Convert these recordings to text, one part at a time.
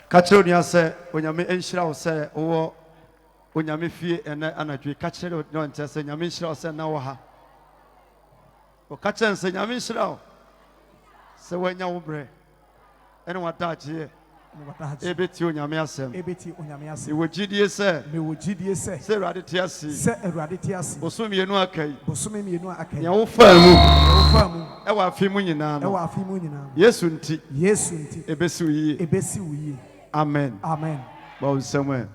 Catchonia said, when you may ensure say, or when you may fear and anarchy, catch it, no one says, and you may sure say, now, or catch and say, you may sure. So when you break, and what that here. Ebeti onyamiasem. You would GDS say, me would GDS say raditiasi. say raditiasi. Bosumi enu akai. Bosumi mi enu akai. Ya wo famu. Famu. Ewa afimu nyina no. Ewa afimu nyina. Yesu nti. Yesu nti. Ebesi uyi. Ebesi uyi. Amen. Amen. Ba unsemwe.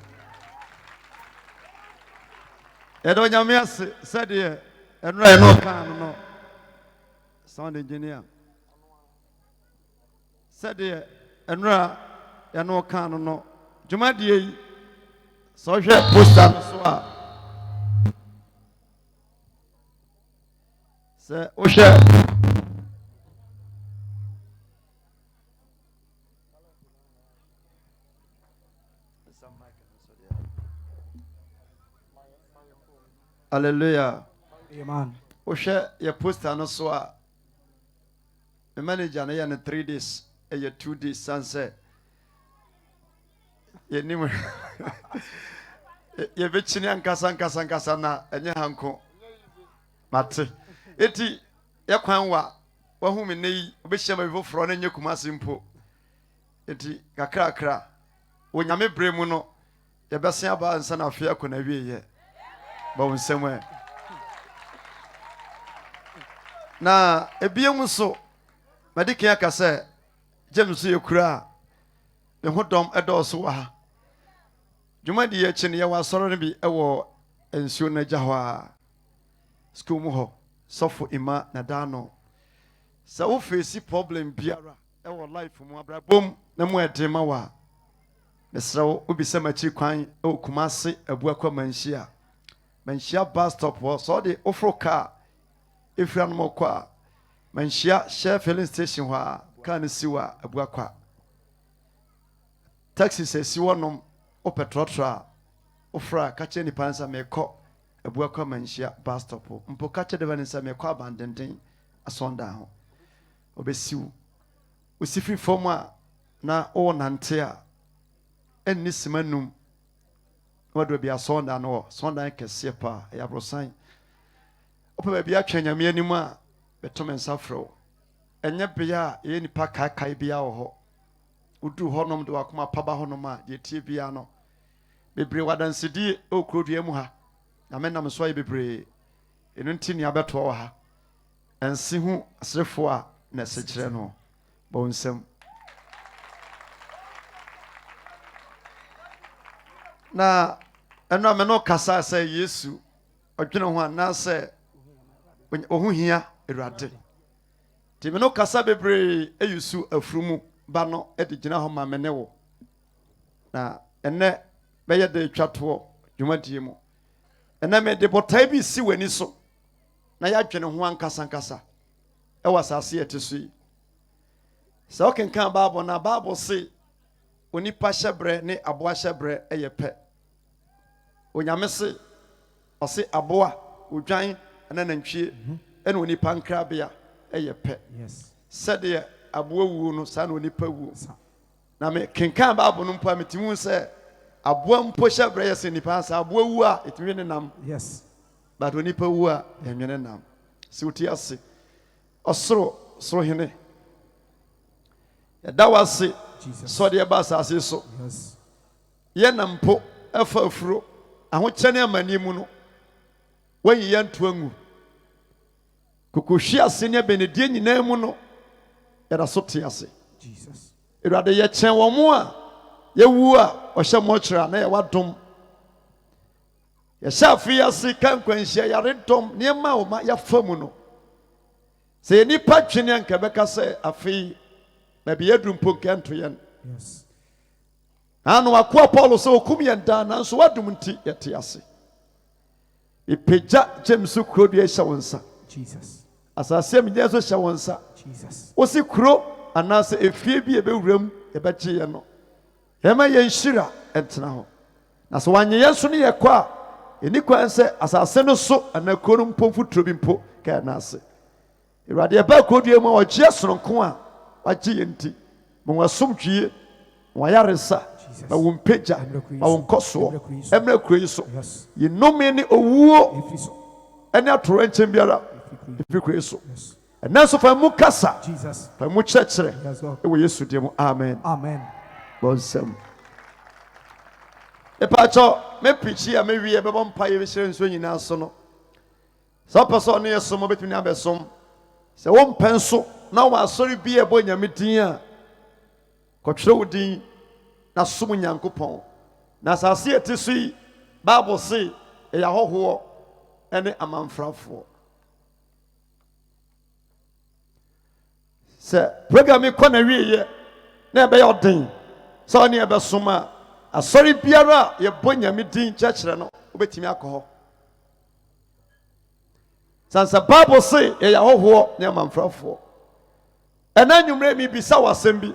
Edo nyamiase said ye enra eno kan no. Sound engineer. Said ye enra eno kan no. Jumadi yi so hwe poster so a se o hwe Hallelujah. Amen. O hwe ye poster no so a the manager na ye na 3 days e ye 2 days sunset ye nim ye bechini ankasa na enye hanko mate eti ye kwan wa hu me nei obehia ma bifoforo na enye kumase mpo eti kakrakra onyame bremu no ye bese aba ansa na afia kona wieye ba wonsemwe na ebiem so madike akase James ye kura me hodom edoso wa Jumadi ye chine ye wasoro ne bi ewo ensuo na gya ho a school mu ho sofo ima na dano sa wo face problem biara ewo life mu abrabom na mu edema wa mesrawo obi se machi kwan e Kumase abuakwa manhia bus stop wo so de ofro car efia no mokwa manhia share filling station ho a car ne siwa abuakwa taxi se siwonom o petrotra ofra kache ni pansa meko abuakwa manhia bus stop mpo kache de vanisa meko abandenden asonda ho obesiu osifi form a na o nante a enni simanum wado bia sonda no sonda kese pa ya brosan opa bia twanyame anim a beto mensafro enye bia ye nipa kai bia wo ho udu honom de wakoma paba honom a ye tie bia no bebre wadansidi okrodua mu ha na menam so ye bebre enu ntini abeto wo ha ensi hu asrefo a na sekire no bonsem na eno ameno kasa say Yesu odwene ho ana say ohu hia Awurade ti meno kasa bebre eyusu afrumu ba no ede gina ho ma mene wo na enne beye de twato dwumadie mu enne me de botai bi si wani so na ya dwene ho ankasa e wasase eteso yi so kenkan Bible na Bible say onipa hyebre ne aboa hyebre eye pe onyame se ose aboa odwan na nantwie ene onipa nkrabea eye pe Yes. said ye aboa wu no sa na onipa wu na me kenkan Bible no mpa metimu se aboa mpo hyebre ye se nipa sa aboa wu a etimi ne nam Yes. but onipa wu a enwene nam se uti ase osoro hene ya dawase so de ba asase so Yes. ye na mpo afa afuro aho kyene amanimu no wanyi yantu angu kokohwi ase ne benedie nyina mu no era so te ase Jesus. Awurade ye kyen wo mo a ye wu a ohye mo kyera na ye wadom ye shafi ase kan kwanhia yare dom ne ma wo ma ya famu no se nipa twene anka beka se afei na bi yadru mpo kanto yen Yes. anu akwa Paulo se okum yen da nanso wadum nti yete ase ipeja James kuro de hya wonsa Jesus. asase mi nyeso hya wonsa Jesus. osi kuro anase efie bi ebewuram ebeche ye no yema ye nhira entena ho na so wanye yeso ne yekwa eni kwan se asase no so anakuro no mpo futuro bi mpo ka na ase Awurade eba kodue mu a ogye sonko a wagye ye nti mo wasomdwie wayaresa Jesus. ma wompeja ma wonkoso emra kuro so Yes. ye nome ne owuo If so. ene atoro enchen biara If kuro so Yes. ena so fa mu kasa Jesus. fa mu kyerɛkyerɛ Yes, Lord. e wo Yesu dim amen Amen. bonsam epacho me preachi a me wie be bɔ mpa ye be hyerɛ nso nyina so no so person ne yeso mo betumi abesom sɛ wo mpenso na wo asori bi e bɔ nyame din a kɔtwerɛ wo din na som nyankopɔn na asase eti so yi bible say e ya hoho ene amanfrafo sɛ program kɔ na wie ye na be yɛ ɔden sɛ ɔne e be som a asori biara ye bɔ nyame din kyerɛkyerɛ no obetumi akɔ hɔ sansa bible say e ya hoho ne amanfrafo ɛna nwumre mi bisa wasɛm bi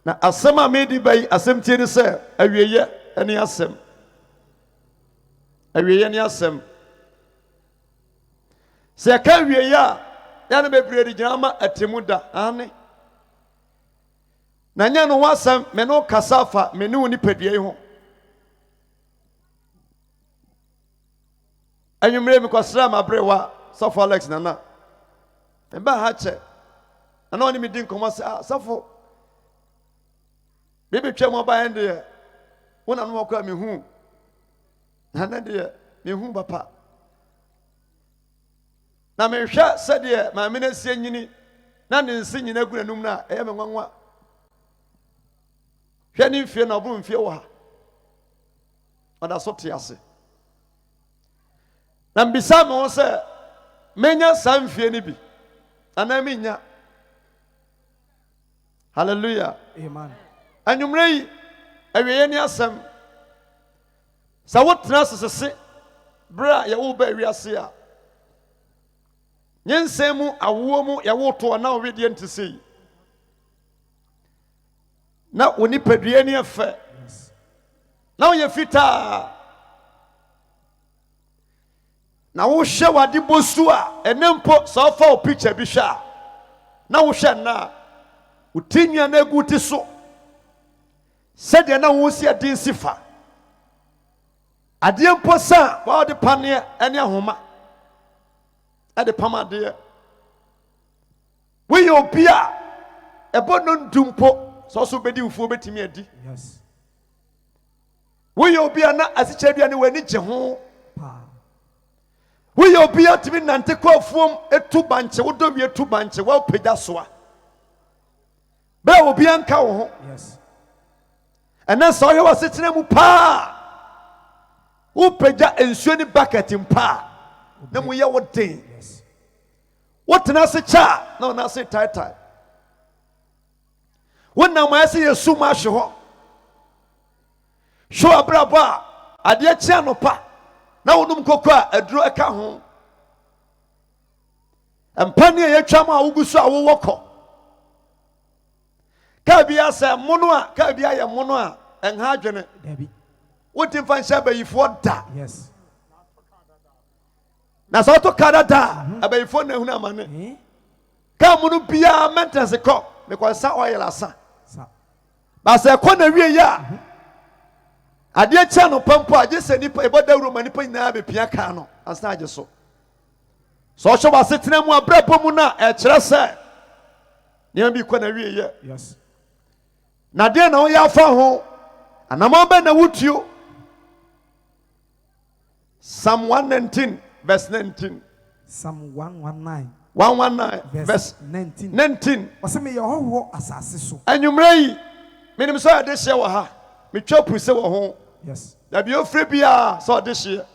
na asɛm a medi bai asɛm tie ne sɛ awieye ɛne asɛm awieye ne asɛm sɛ ka awieye a ya ne bebree di gyina ma atemu da ane na nya no ho asɛm me no kasa fa me ne wo nipadua yi ho anwumre mi kwasra ma brewa safo Alex nana me ba ha che na no ni mi din komo safo bibi twa mo ba ende wona no kwa me hu na na de me hu papa na me hwɛ sɛ de ma me na sie nyini na ne nsi nyina gu nanum na ɛyɛ me nwanwa hwɛ ni mfie na ɔbɔ mfie wɔ ha ɔda so te ase na mbisa me ho sɛ menya sa mfie ni bi ana menya hallelujah Amen. anwumre yi awieye ni asɛm sa wotena sesese bra yɛ wo ba wiase a nyensɛm mu awo mu yɛ wo to na wo wedie ntese na woni padua ni afɛ na wo yɛ fita na wo hwɛ wade bosu a enempo so fa o picture bi hwɛ a na wo hwɛ na wo tinwa na egu ti so sɛdeɛ na wo si adin sifa adeɛ mpo sa wa de paneɛ ɛne ahoma ɛde pam adeɛ wo yɛ obi a ɛbɔ no ndumpo so so bedi ufuo betimi adi Yes. wo yɛ obi a na asikyɛ bia ne wani gye ho Pa. wo yɛ obi a timi nante kɔ afuom etu banche wo do wie etu banche wo pagya soa bɛ obi anka wo ho Yes. ɛnɛ sɛ ɔyɛ wasetena mu paa wo pagya ensuo ne bucket mpa na mo yɛ wo den Yes. wo tena se cha na ona se tai wo na ma se yesu ma hwe hɔ hwo abrabɔ a adeɛ kyea no pa na wonum kokɔ a aduro ɛka ho empane a yɛtwa ma wogusu a wowɔ kɔ ka bia sɛ mono a ka bia yɛ mono a ɛnha adwene Debbie. wotim fa nhyɛ abayifoɔ da Yes. na sɛ woto ka dada abayifoɔ na ahunu amane Eh? ka mono biaa maintenance kɔ mekɔsa oil asa Sa. ba sɛ ɛkɔ na wie yɛ a adeɛ kyɛ no pampo a gye sɛ nipa ɛbɔ dawuro ma nipa nyinaa bɛpia kaa no ansa agye so sɛ ɔhyɛ wɔ asetena mu abrabɔ mu no a ɛkyerɛ sɛ nneɛma bi kɔ na wie yɛ Yes. na deɛ na woyɛ afa ho anama bɛ na wotuo Psalm 119 verse 19 Psalm 119 119 verse 19. 19 Ɔsɛ me yɛhɔhoɔ asase so. anwummerɛ yi menim sɛ ɔde hyeɛ wɔ ha metwa puse wɔ ho Yes. dabi ofiri biara sɛ ɔde hyeɛ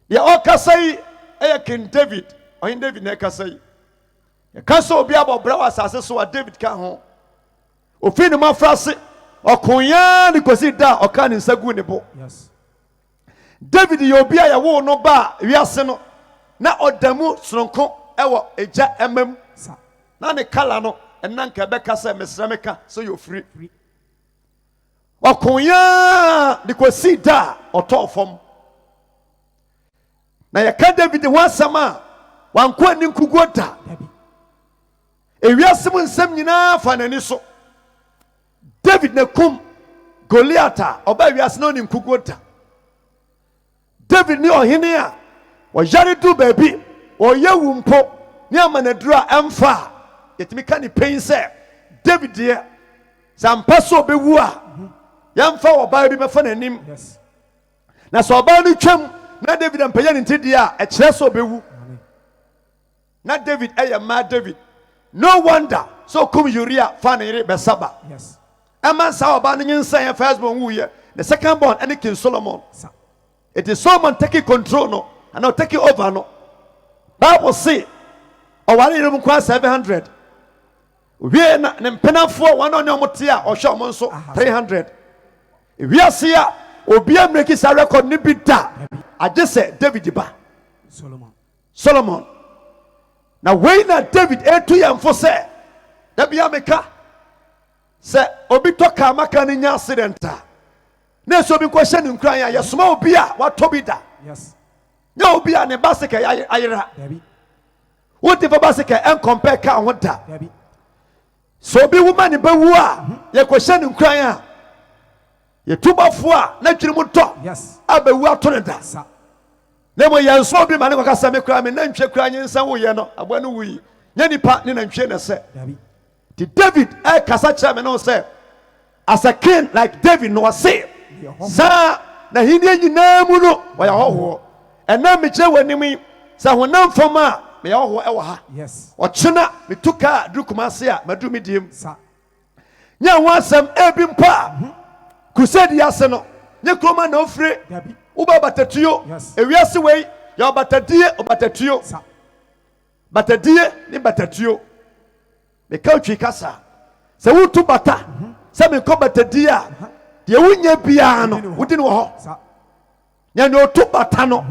deɛ ɔkasa yi ɛyɛ King David ɔhen David na ɛkasa yi yɛka sɛ obi abɔbrɛ wɔ asase so a David ka ho ofiri ne mafra se ɔkoyaa ne kɔsi da a ɔka ne nsa gu ne bo Yes. David yɛ obi a yɛwoo no ba a wiase no na ɔda mu soronko ɛwɔ egya ɛmam Sa. na ne kala no ɛna nka ɛbɛka sɛ mesrɛ meka sɛ yɛ ofiri ɔkoyaa ne kɔsi da a ɔtɔɔ fam na yɛka David ho asɛm a wanko ani nkuguo da Debbie. ewiase mu nsɛm nyinaa fa n'ani so David David ne kum Goliath oba wiase no ni nkugota David ni ohene a o yare du baby o yewu mpo ni amanaduru a emfa yetimi ka ni pain se David ye sampaso bewu a yamfa oba bi mefa nanim Yes. na so oba no twam na David ampanya ne ntidi a e kire so bewu na David ma David no wonder so kum Uriah fa ne yere besaba Yes. Eman sa oba no nyensan first born wuye the second born and King Solomon. It is Solomon taking control no and now taking over no. Bible say o wale no kwa 700. We na mpenafo one on omotia o hwe omo nso 300. We ase a obi amreki sa record ni bi da. Aje say David ba Solomon. Now when David etu yamfo say da bia meka say obi to ka maka ni nya accident na so bi ko hye ni nkran ya yesoma obi a wato da. Yes. Na obi a ne basika ayira Dabi. wo te fa basika en compare ka ho da. Dabi. So obi woman ba wu a ye ko hye ni nkran a ye tubafo a na twiri mu to. Yes. Abawu ato ne da. Sa. Na mo ye nso obi ma ne ko kasa me kra me na ntwe kra nyensan wo ye no abo no wuyi nya nipa ne na ntwe ne se. Dabi. The David kasa kira me no say as a king like David no say sa na hinie nyina mu no wa ya hoho ena me kire wanimi sa honam fama me ya hoho e wa ha. Yes. O chena me tuka dukuma se a madu me diem Sa. nya ho asem ebi mpa crusade ya se no nya kroma na ofre Dabi. uba batatuyo Yes. ewiase wei ya batadie obatatuyo Sa. batadie ni batatuyo me ka utwi kasa se wutu bata se me ko batadie a de wunya bia no wudi no ho Sa. nya no otu bata no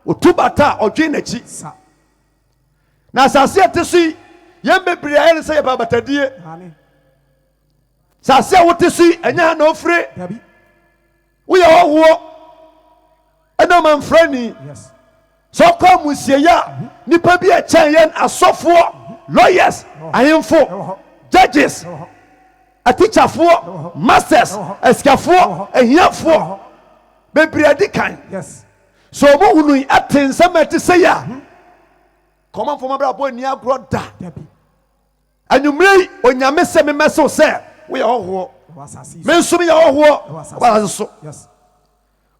otu bata odwe na chi Sa. na asase atesi yem bebre ayi se ya batadie Ani. sase a wotesi enya na ofre Dabi. wo ya ho ena man frani Yes. so ko musie ya nipa bi a chen yen asofo lawyers ahemfo judges a teacher for masters escafo ahiafo bebre adikan. Yes. So mo hunu atensa mate say ya common from abra boy ni agro da Dabi. anumrei onyame se me meso se we ya hoho Wasasi. me nso me ya hoho wala so Yes.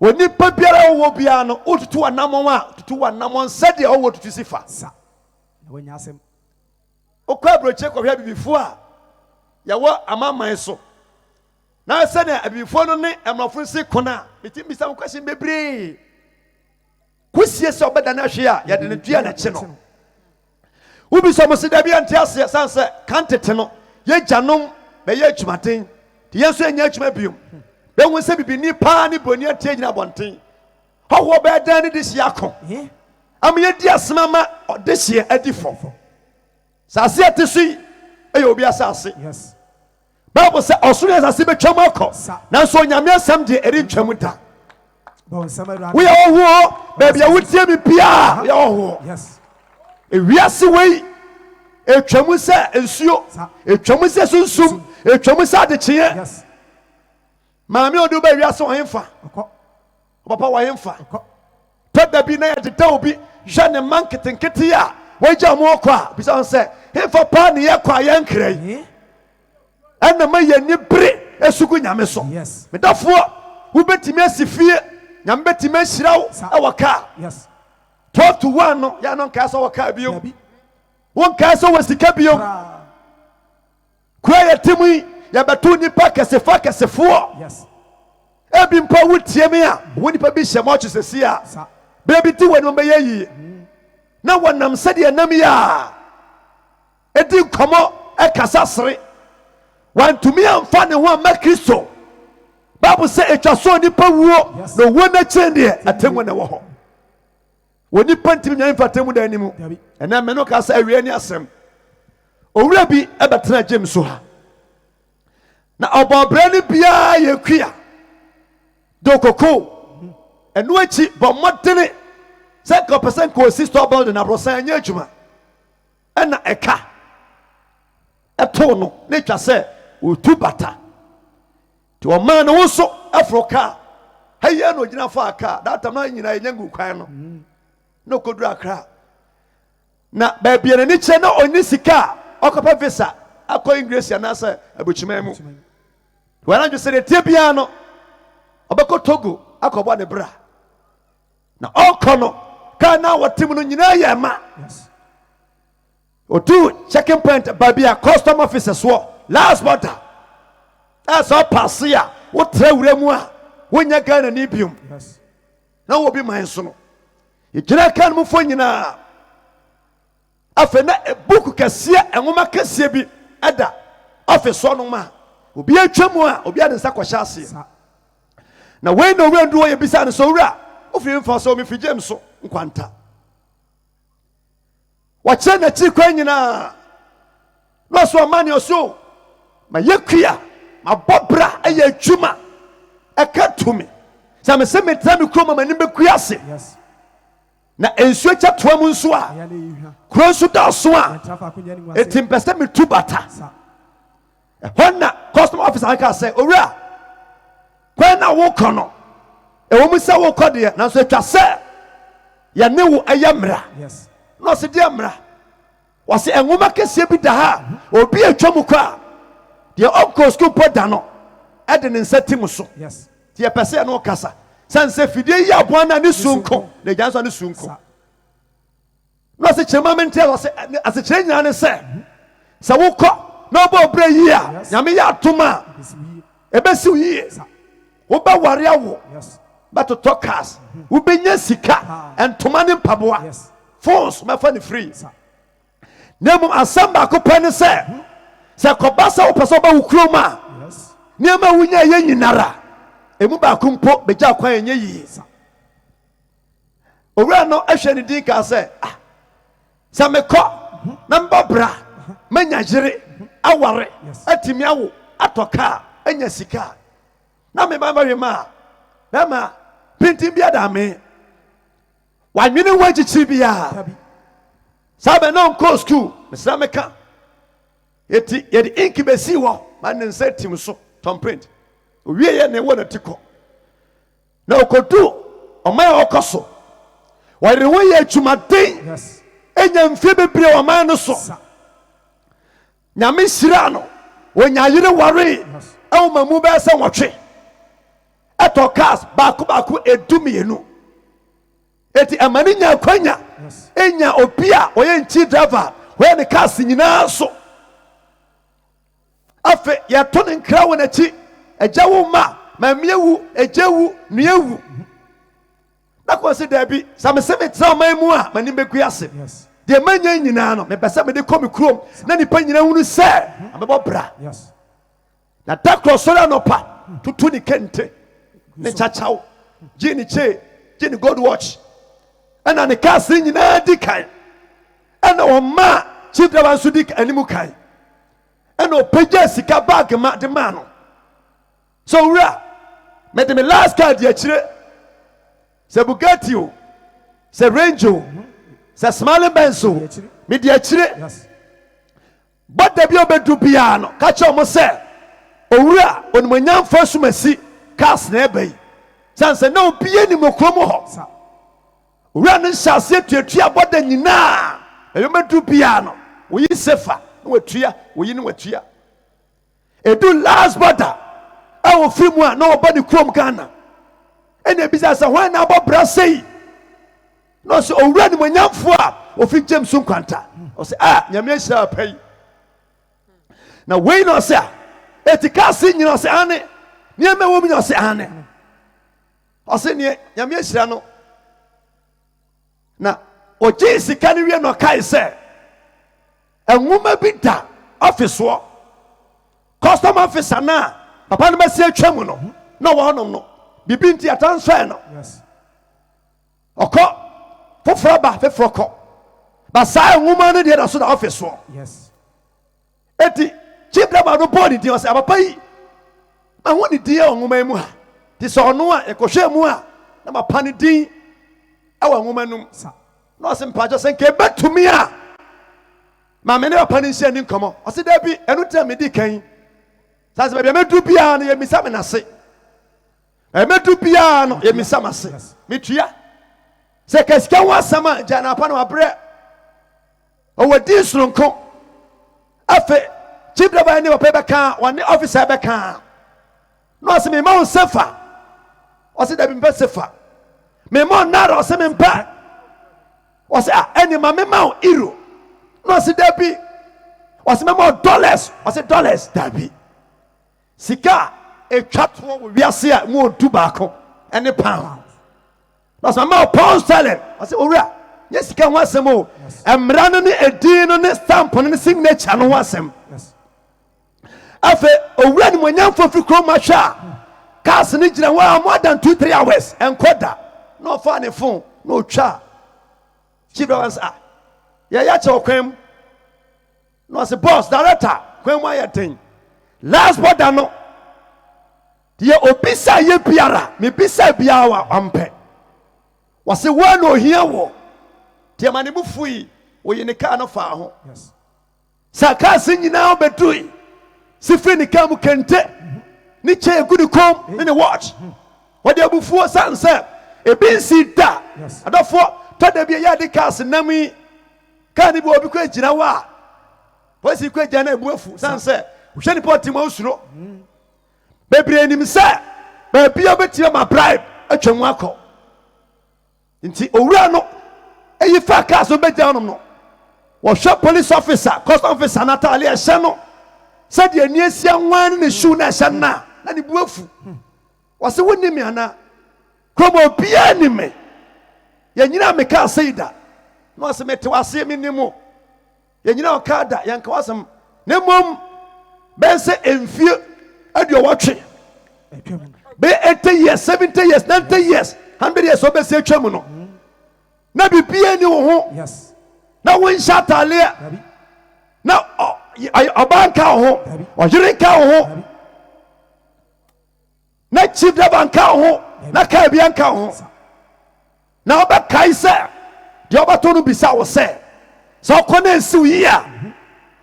woni pa biara wo bia no otutu anamon a tutu anamon sade owo tutu sifa Sa. Na wanya asem. okwa broche ko hwa bibifo a yawo amaman so na se na abibifo no ne emrofo si kona bitimbi sa question bebre kusie se obeda na hwe a ya de ne dua na che no ubi so mo se da bia ntia sanse kantete no ye janom be ye atwumaten de ye so enya atwuma biom be won se bibini pa ni boni atie gina bonten hoho be dan ni de hia ko Eh? am ye di asema ma de hia adifo sase atesi e obi asase. Yes. Bible say osuru asase betwam akọ na so nyame asem de eri twam da Bon samara. we owo baby a wutie mi pia we owo Yes. ewiase wei etwam se ensuo etwam se sunsum etwam se adekye Yes. maame odu ba wiase ohemfa Oko. papa ohemfa Oko. tada bi na yɛdeda obi hwɛ ne man ketenkete a wagya mo ɔkɔ a bisa sɛ hemfa paa ne yɛkɔ a yɛnkra yi Eh? ɛna ma yɛni bere esugu nyame so Yes. medafoɔ wobɛtumi asi fie nyame bɛtumi ahyira wo ɛwɔ kaa Yes. 12 to 1 no yɛ no nkae sɛ wɔ kaa biom Dabi. wonkae sɛ wɔ sika biom Ra. kura yɛtemu yi yɛbɛto nnipa kɛsefoɔ Yes. ebi mpa wotie me a wo nipa bi hyɛ mɔkye sɛsi a Sa. baabi ti wɔ ne bɛyɛ yie na wɔnam sɛdeɛ nam yi a ɛdi nkɔmmɔ ɛkasa sere wantumi amfa ne ho amma kristo bible sɛ ɛtwa so nipa wuo Yes. na owuo n'akyɛn deɛ atemmu na ɛwɔ hɔ wɔ nipa ntimi nyane mfa atemmu da anim Dabi. ɛnɛ mɛ no ka sɛ awie ne asɛm owura bi ɛbɛtena gyem so ha na ɔbɔbrɛ no biara yɛ kua dokoko ɛno akyi bɔ mmɔdene sɛ nka ɔpɛ sɛ nka ɔsi store building aborɔsan anyɛ adwuma ɛna ɛka ɛtoo no na atwa sɛ ɔtu bata to a man also Africa. Hey, ya no gina fa car. That time na nyangu kwan no. No kodura kra. Na baby na ni che na oni sika. Okopa visa. Akọ English anasa abuchima mu. When I just say the Tibiano, Obako Togo, Akoba de Bra. Now, all Kono, Kana, what Timunina Yama. Yes. Or two checking point, baby, a custom officer swore. Last butter. That's all Passia. What Tremua when you're going to Nibium. Yes. Now will be my son. You can't move for you now. After a book cassia and woman cassia be Ada office son ma. Obi atwamu a obi ade nsa kwahye na when no we do ye bisa no so wura ofi mfa so me figye mso nkwanta wache na chi kwa nyina no so amani oso ma yekua ma bobra aya adwuma aka tumi sa me se me tra me kroma mani bekua se Yes. na ensu acha toa mu nso a Ya na ehwa. kro nso da so a Trafa akunya ni mu ase. etimpese me tu bata Sa. when na custom officer aka say owura when na wo kono e wo mu say wo kode na so atwa say ya ne wo ayamra Yes. no se dia mra wo se enwoma kese bi da ha obi atwa mu kwa de onko school poda no e de ne nsatim so Yes. de pese no kasa sanse fidie ya boa na ne sunko de janso ne sunko Sa. no se chema mentia wo se ase chenya ne se wo ko no bo bre yi a Yes. nyame ya atoma Bisiwi. ebesi yi Sa. wo ba ware awo Yes. but to talk cars wo benya sika entoma ne mpaboa Yes. phones ma fa ne free Sa. nemum asamba ko pene se kobasa wo pese ba wo kroma Yes. niema wunya ye nyinara emu ba ko mpo beja kwan enye yi Sa. owura no ahwe ne din ka se sa me ko na mbabra manya jire aware Yes. atimi awo atoka anya sika na me ba ma ma pintin bia da me wanwene wajichi bia Tabi. sabe no ko school mesra meka eti ye de incubesi wo man nsa tim so tom print owie ye ne wo na tiko na okodu oman okoso ware wo ye adwumaden Yes. enya mfie bebre oman no so Sa. nyame sira no wonya yire ware Yes. e ma mu ba se wotwe eto cars baako edumienu eti amani nya kwanya Yes. enya opia oye nchi driver we ne cars nyina so afe ya to ne nkra wo na chi eja wo ma miewu ejewu nuewu na ko se da bi sa me se me tra man mu a mani beku ase Yes. de manya nyina no me pese me de komi krom na nipa nyina hunu se amebo bra Yes. na dakro sora no pa tutu ni kente ne chachaw gini che gini gold watch ana ne cars nyina di kan ana o ma chidra so di animu kan ana o pagya sika bag ma de ma no so wura me de me last card ya chire se Bugatti o se Range o se small Benz o me de chire Yes. but de bi obedu bia no ka che o mo se owura onimanyamfo sumasi cars na ebe sanse na obie ni mokrom ho Sa. owura ne hyase tuatua boda nyina eyomedu bia no oyi sefa na watua oyi ne watua edu last border awo fimu a na obani krom Ghana ene bisa sa hwan na abobra sei no so owura ni manyamfo a ofi James Nkwanta o se nyame ahyira pai na wei no se etikasi nyina o se ane niema wo mi no se ane o se ne nyame ahyira no na oje sika ne wie no kai se enwuma bi da office wo custom officer na papa no besi atwam no na wo honom no bibi nti atransfer no Yes. oko foforo ba feforo ko ba sa enwuma no de da so da office wo Yes. eti chief driver no board di o se papa yi ma ho ni di e enwuma mu ha ti so no a ekohwe mu a na ma pa ni din awa enwuma num Sa. na ɔsɛ mpagyɔ sɛ nke bɛtumi a maame ne papa ne nhyia ni nkɔmmɔ ɔsɛ da bi ɛno tena medi kan That's why me do piano ye misa me na se. Me do piano ye misa ma se. Me tua. Se kesika wa sama jana pa na wabre. O wadi sronko. Afe chief driver ni opa be kan, one officer be kan. No se me ma on sefa. O se da bi mpa sefa. Me mo nara o se me mpa. O se eni ma me ma euro. No se da bi. O se me mo dollars. O se dollars da bi. Sika e twatwo wo wiase a mo du baako ene pound. That's my pound sterling. I say owura, yes sika ho asem o. Emra no ne edin no ne stamp no ne signature no ho asem. Yes. Afe owura ni monyamfo fi kro ma hwa. Cars ni gina wa more than 2-3 hours enkoda. No fa ne phone, no twa. Chief once ya che okwem. No say boss director, kwem wa ya ten. Last border no. Ye obisa ye biara, me bisa biawa ampe. Wase wa no hia wo. Tie mane bufui, wo ye ne ka no fa ho. Yes. Saka se nyina obedui. Se fri ne ka mu kente. Ni che gudu kom, ni watch. What the bufu sanse. E bin si da. Yes. Adofo to da bia ya de cars nami. Ka ni bi obi ko agina wa. Polisi ko agina na ebuafu sanse. Uhwe ni poti ma usuro. Bebre nim se. Ba bia betia ma bribe atwamu akọ. Nti owura no eyi fa cars obeja no no. Wo hwe police officer, custom officer Natalia ehye no. Said the near one ne shoe na shana na ni buafu. Wase woni me ana. Kromo bia ni me. Ye nyina me ka seida. No wase mete wase me nimo. Ye nyina okada ye nka wasem. Ne mom ben se emfie adio watwe. Be 80 years, 70 years, 90 years, 100 years obese atwam no. Na bibia ni wo ho. Yes. Na won shatalia. Na abanka ho oyirinka ho na chief da banka ho na ka bianka ho na oba kaisa de oba to no bisa wo se so kona nsiu yi a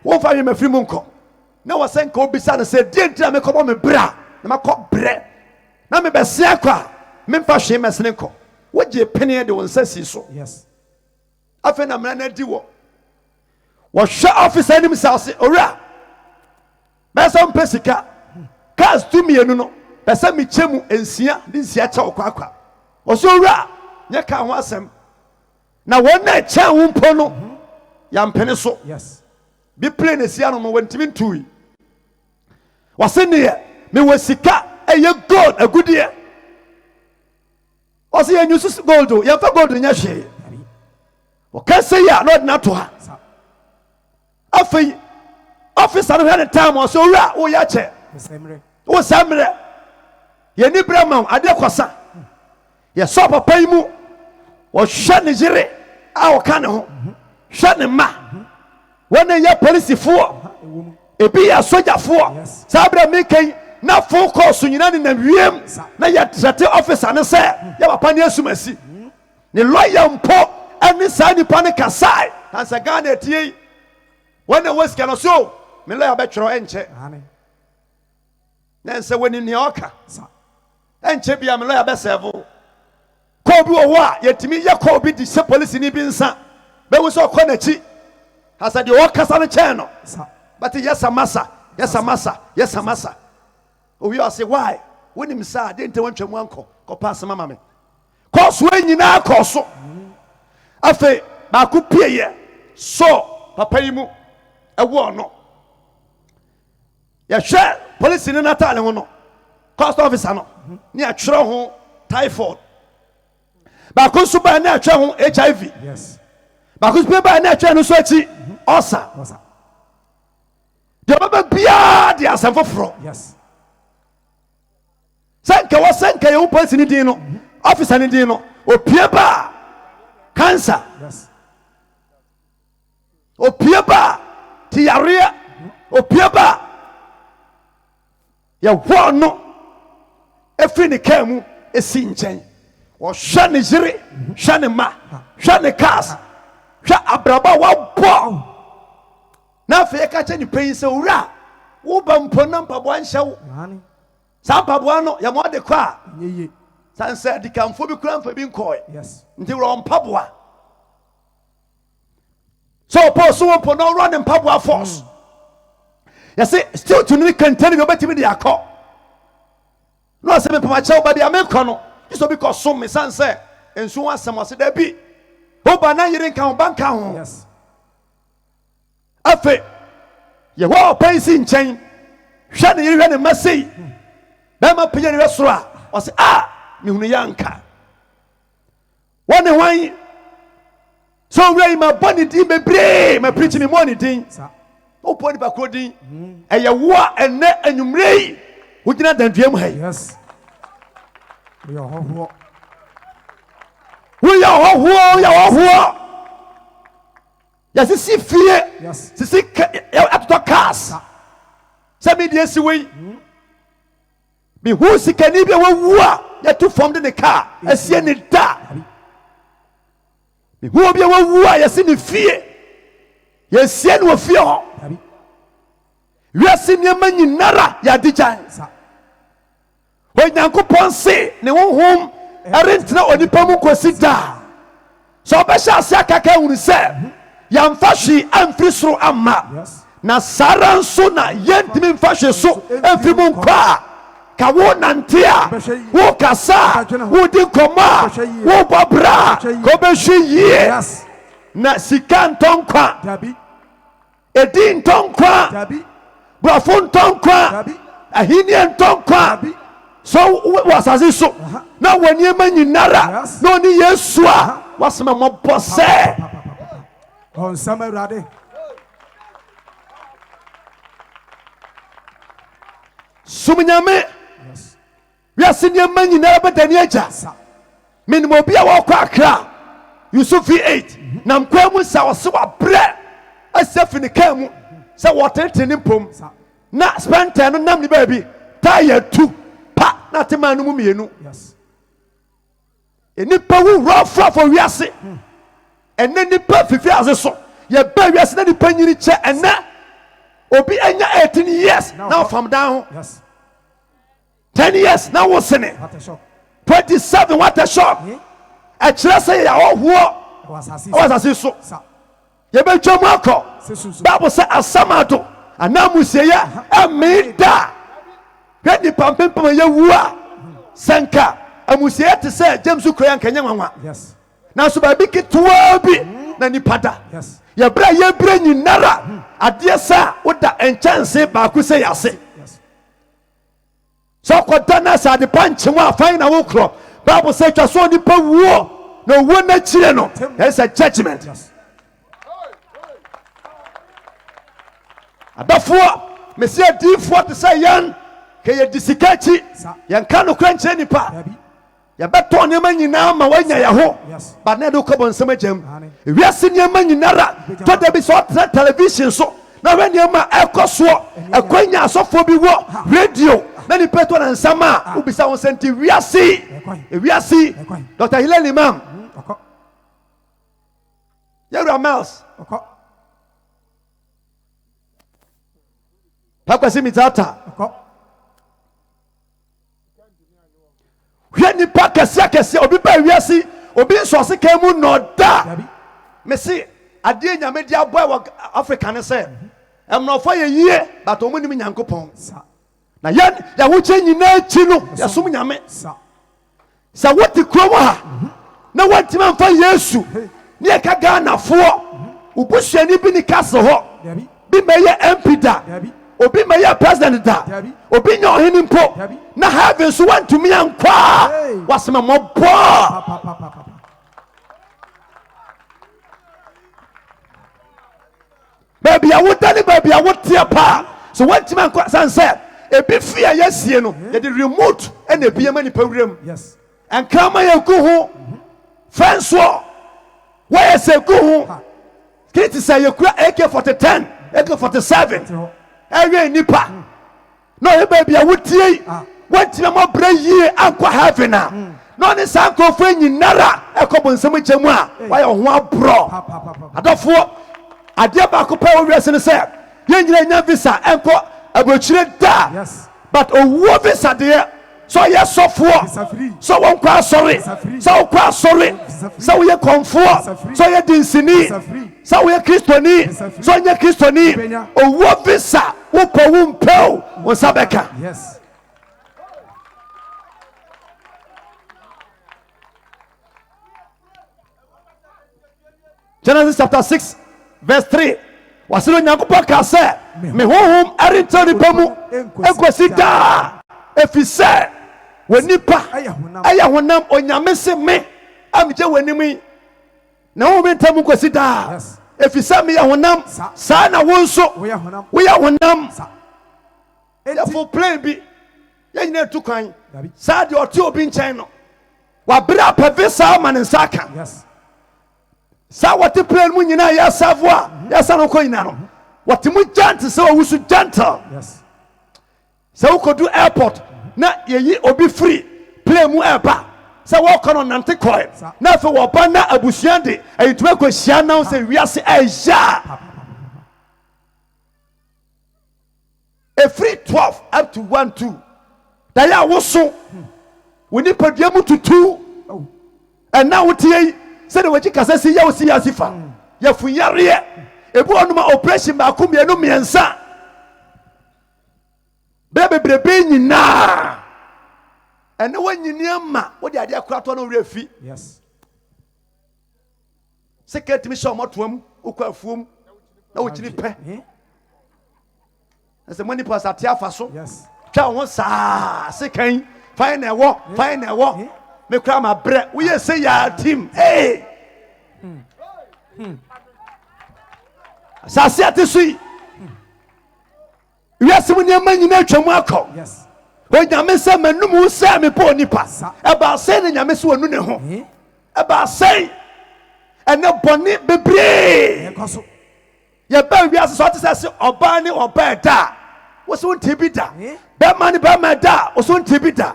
wo fa me mafiri mu nko na wo se nka obisa no se die ntia me kobo me bra na makọ bre na me bese akwa me mfa hwe mesene nko wo je pene de wo nsasi so. Yes. Afa na mra na di wo Washa officer nim sase ora besa mpesika cars to me no besa mi chemu ensia di nsia cha okwakwa oso ora nya ka ho asem na won na cha ho mpo no ya mpene so. Yes. Bi plane sia no wantimi ntui wase ne me wasika eye gold agudie wase ya nyusu gold ya fa gold nya hwe o ka se ya no na to ha Afi officer no had time o so ra wo ya che wo samre ye ni brama ade kwasa ye so papa yi mu wo hwa ne jire a wo ka ne ho hwa ne ma wona ye police fo ebi ya soja fo sabra me kan na fo course nyina ne na wiem na ye trate officer ne se ye papa ne asumasi ne lawyer mpo ani sa ni pa ne kasai ansa Ghana tie when the West can so, me lay a betro enche. Then say when in the oka. Enche be a me lay a besevo. Kobu o wa, yet me ya kobi the police in Ibinsa. But we saw Konechi. Has said the oka on the channel. But yes, a massa, yes, a massa, yes, a massa. Oh, we all say why? When him sa didn't want your uncle, go pass mamma me. Cause when you now call so. Afe, Baku Pia, so, Papa Imu. A war no. Ya share police in Natalia no. Cost officer no. Near Troho typhoid. Bakus by near Troho HIV. Yes. Bakus by near Troho sweaty. Osa. The Baba Bia, the Asafo Fro. Yes. Sanka was Sanka, you police in Dino. Officer in Dino. O Pieba. Cancer. Yes. O Pieba. Tiaria opiaba ya wono efri ne kamu esi nchen wo hwa ne jire hwa ne ma hwa ne cars hwa abraba wa bo na fe ka che ni pen se owura wo ba mpona mpaboa nhyew sa mpaboa no ya mo de kwa Ye. san say di kamfo bi kura mfa bi nkoy Yes. nti wo mpaboa so Paul so mpona run mpaboa force ya say still to ni kantani go betimi de akọ no say me pama chew ba de amenkọ no so bi ko so me san say ensu asem ose da bi wo ba na yire nkan banka ho Yes. afe ye wo pensi nchen hwe ne yire ne masei ba ma peye ne resoro a o se me hunu yanka wone hwan so we ma boni di bebre ma preach me money din o poni ba ko din eye wo ene anwumrei wo gina danduam hai Yes. We are ho. wo ya ho ya sisi fie Yes. sisi atoto cars se me die si we bi hu sikani bi wawu a ya tu form de ne car asie ne da bi hu bi wawu a ya si ne fie ya sie ne wo fie ho Abi. wi si ne manyinara ya dijan o nyankopon se ne honhom erentina onipa mu kosi da so be sha ase akaka hunu se yamfa hwi amfiri soro amma Yes. na sara nso na yentimi mfa hwe so amfiri mu nkwa ka wo nante a wo kasa wo di koma wo bobra ko be hwe yie Yes. na sika ntonkwa Dabi. edi ntonkwa Dabi. brafo ntonkwa Dabi. ahini ntonkwa Dabi. so wasase so na wani ema nyinara Yes. na oni yesu a wasema mobɔ sɛ On sama rade. sumnyame Yes. wiase nneɛma nyinara bɛdane agya Sa. menim obi a wɔkɔ akra yusuf v8 nam kwa mu sa ɔse wabrɛ asɛ fi ne kaa mu sɛ wɔtetete ne mpom Sa. na spɛntɛ no nam ne baabi tayɛ tu pa na tema no mu mmienu Yes. nipa wowura afrafo wiase ɛnɛ nipa fifi ase so yɛba wiase na nipa nyini kyɛ ɛnɛ obi anya 18 years na ɔfam dan ho Yes. 10 years na wosene What a shock. 27 what a shock ɛkyerɛ sɛ yɛ ɔhoɔ Was assist. ɔwɔ asase so Sa. yɛbɛtwa mu akɔ Sesusu. bible sɛ asamato anaa musieyɛ ɛmee da hwɛ nipa mpempem a yɛwu a sɛnka amusieyɛ te sɛ james kura nkɛnyɛ nwanwa Yes. nanso baabi ketewaa bi na nipa da Yes. yɛbrɛ a yɛbrɛ nyinara adeɛ sɛ woda nkyɛnse baako sɛ yɛase Yes. sɛ ɔkɔda no sɛ ade pa nkye ho a fan na wokorɔ bible sɛ twa so nipa wuo na owuo no akyire no ɛyɛ sɛ judgment Yes. adɔfoɔ mesi adiifoɔ te sɛ yɛn ka yɛdi sika akyi Sa. yɛnka nokora nkyerɛ nipa Dabi. yɛbɛtɔ nneɛma nyinaa ma woanya yɛ ho Yes. ba na ɛde wokɔbɔ nsɛm agyam Amen. ewiase nneɛma nyinara tɔ da bi sɛ ɔtena television so na hwɛ nneɛma ɛkɔ soɔ ɛkɔnya asɔfoɔ bi wɔ radio na nipa tɔ ne nsɛm a wobisa wo sɛ nti wiase ewiase Ɛkwan. dr hilal imam Oko. yɛwura miles Oko. pakwasi mitata Oko. hwɛ nipa kɛseɛ obi ba wiase obi nsɔse kan mu na ɔda Dabi. mesi adeɛ nyame de aboa wɔ africa ne sɛ ɛmorɔfo yɛ yie but ɔmo nim nyankopɔn Sa. na yɛwokyɛ nyinaa akyi no yɛsom nyame Sa. sɛ wote kurom ha na woantimi amfa yesu ne yɛka ghanafoɔ wobusuani bi ne kase hɔ Dabi. bi ma ɛyɛ mp da Dabi. obi ma ɛyɛ president da Dabi. obi nya ɔhene mpo Dabi. na heaven so woantumi ankɔ a Hey. wasema mmɔbɔ Pa pa pa pa pa. baabi a woda ne baabi a woteɛ paa so woantimi ankɔ sane sɛ ebi fie a yɛasie no yɛde remote ɛna ebia ma nipa wuram Yes. nkrama yɛ gu ho fɛnsoɔ wɔyɛ sɛ gu ho kiti sɛ yɛkura AK-47 AK-47 ɛwɛ nipa na ɔyɛ baabi a wotie yi wɔntumi mɔbrɛ yie ankɔ heaven a na ɔne saa nkurɔfoɔ nyinara ɛkɔ bɔnsɛm gya mu a wɔayɛ ho aborɔ Pa pa pa pa. adɔfoɔ adeɛ baako pɛ wɔ wiase no sɛ yɛn nyina nya visa ɛnkɔ abuchire da Yes. but owuo visa de so yes software Visa free. so won kwa sorry Visa free. so kwa sorry Visa free. so we comfort Visa free. so ye dinsini Visa free. so we Christoni Visa free. so nye Christoni Penya. owuo visa wo po wo mpeo wo sabeka. Yes. Genesis chapter 6 verse 3 wasiro nyankopɔ ka sɛ me honhom ɛrentɛ nipa mu enkosi daa efisɛ wɔ nipa ɛyɛ honam onyame se me amgye w'anim yi na honhom ntɛ mu nkosi daa Yes. efisɛ meyɛ honam saa na wo nso We are honam. woyɛ honam Enti. yɛfo plane bi yɛnyina tu kwan Dabi. saa deɛ ɔte obi nkyɛn no wabere apɛve saa ma ne nsa aka Yes. saa wɔte plane mu nyinaa yɛsafo a yɛsa no kɔ nyina no wɔte mu gentle sɛ wɔwu so gentle Yes. sɛ wokɔdu airport na yɛyi obi firi plane mu ɛba sɛ wɔkɔ no nante kɔɛ Sa- na afei wɔba na abusua de ayituma kɔhyia nam sɛ wiase ɛyɛ ɛfiri 12 up to 1 2 da yɛ a woso wo nipadua mu tutu Oh. ɛna wotie yi sɛde wɔgye kasa si yɛ wo si yɛ asi fa yɛfo yareɛ ebi wɔ nom a operation baako mmienu mmiɛnsa bɛɛ bebrebe nyinaa ɛne wɔnyini ama wode adeɛ kora tɔ no werɛ fi Yes. sɛ ka tumi hyɛ ɔmɔtoa mu wokɔ afuom na wokyini pɛ Eh? na sɛ mo nipa sɛ ate afa so Yes. twa wo ho saa se kan fan na ɛwɔ fan na ɛwɔ me kora ma brɛ woyɛ sɛ yɛ team hey asase ate so yi wiase mu nneɛma nyinaa atwa mu akɔ Yes. onyame sɛ manum wo sɛ mepɛ onipa Sa- ɛbaa sɛn ne nyame sɛ wɔnu ne ho Eh? ɛbaa sɛn ɛnɛ bɔne bebree Ekɔ so. yɛbɛn wiase sɛ ɔte sɛ se ɔbaa ne ɔbaa da a wɔsɛ wonte bi da Eh? bɛrima ne bɛrima da a wɔsɛ wonte bi da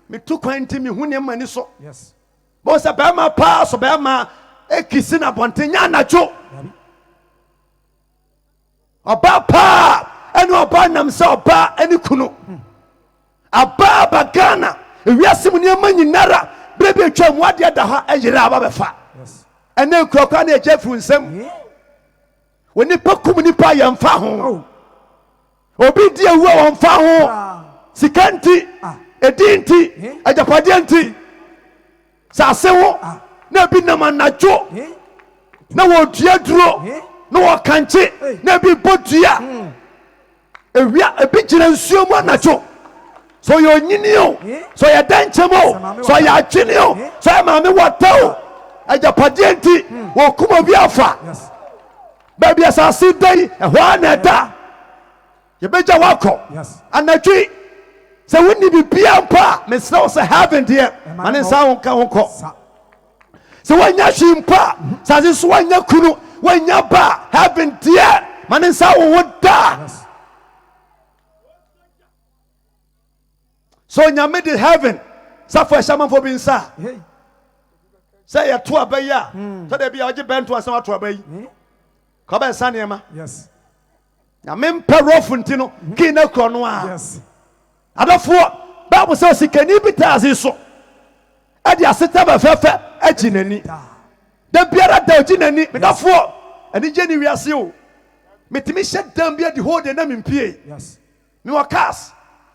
metu kwan nti mehu nneɛma ni so Yes. bɔn sɛ bɛrima paa so bɛrima ekisi na bɔnten nya anadwo Dabi. ɔbaa paa ɛne ɔbaa nam sɛ ɔbaa ɛne kunu abaa ba Ghana ewiase mu nneɛma nyinara bere bi atwa mu adeɛ da hɔ ɛyere aba bɛfa Yes. ɛne nkurakura ne agya firi nsɛm Eh? wɔ nipa kum nipa yɛmfa ho Oh. obi di ewu a wɔmfa ho Ah. sika nti Ah. edi nti Eh? agyapadeɛ nti saase ho Ah. na ebi nam anadwo Eh? na wɔdua duro Eh? na wɔkankye Hey. na ebi bɔ dua ewia ebi gyina nsuo mu anadwo sɛ ɔyɛ onyini o Eh? sɛ ɔyɛ dɛnkyɛm o Sɛ maame sɛ ɔyɛ adwene o Eh? sɛ ɔyɛ maame wɔta o agyapadeɛ nti wɔkum obi afa Yes. baabi asase da yi ɛhɔ a na ɛda yɛbɛgya wakɔ Yes. anadwi sɛ wonni bibia mpo a mesrɛ wo sɛ heaven deɛ ma ne nsa wo nka ho kɔ Sa- sɛ woanya hwee mpo a sase so woanya kunu woanya ba a heaven deɛ ma ne nsa wo ho daa Yes. sɛ onyame de heaven safo ɛhyɛ amanfoɔ bi nsa a Hey. sɛ yɛto aba yi a sɛdeɛ bi a wogye bɛnto a sɛ woato aba yi Eh? ka wobɛnsa nneɛma Yes. nyame mpɛ rɔfo nti no kii no korɔ no a Yes. adɔfoɔ bible sɛ sikani bi taa ase so ɛde aseta bɛfɛɛfɛ agyi n'ani Da. da biara da ogyi n'ani medafoɔ ɛne gye ne wiase o metumi hyɛ dam bi adi hɔ de na mempie Yes. mewɔ cars